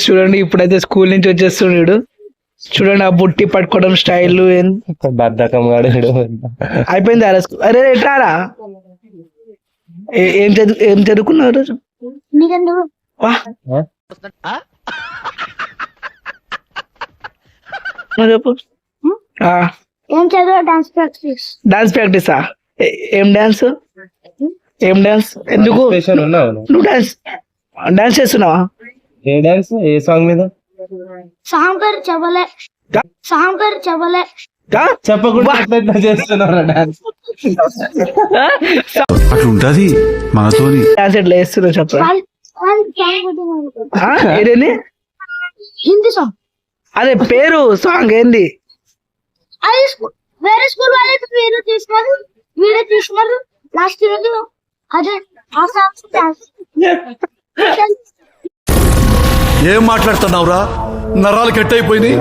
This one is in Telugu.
చూడండి ఇప్పుడైతే స్కూల్ నుంచి వచ్చేస్తున్నాడు. చూడండి ఆ బుట్టి పట్టుకోవడం స్టైల్ బద్ధకం అయిపోయింది. అరే ఎట్లారా ఏం చదువుకున్నారు? చెప్పు. డాన్స్ ప్రాక్టీసా? ఏం డాన్స్? ఎందుకు నువ్వు డాన్స్ చేస్తున్నావా? ఏ డాన్స్? ఏ సాంగ్ మీద? చెప్పకుండా చేస్తున్నారా డాన్స్? అట్లుంటది మనతోని. డాన్స్ ఎట్లా చేస్తున్నావు చెప్పరా? ఏదేంది? హిందీ సాంగ్. అదే పేరు సాంగ్ ఏంది? అది వేరే స్కూల్ వాళ్ళే వీడియో తీసుకున్నారు లాస్ట్ రోజు. అదే ఆ సాంగ్ ఏం మాట్లాడుతున్నావురా? నరాలు కట్ అయిపోయింది.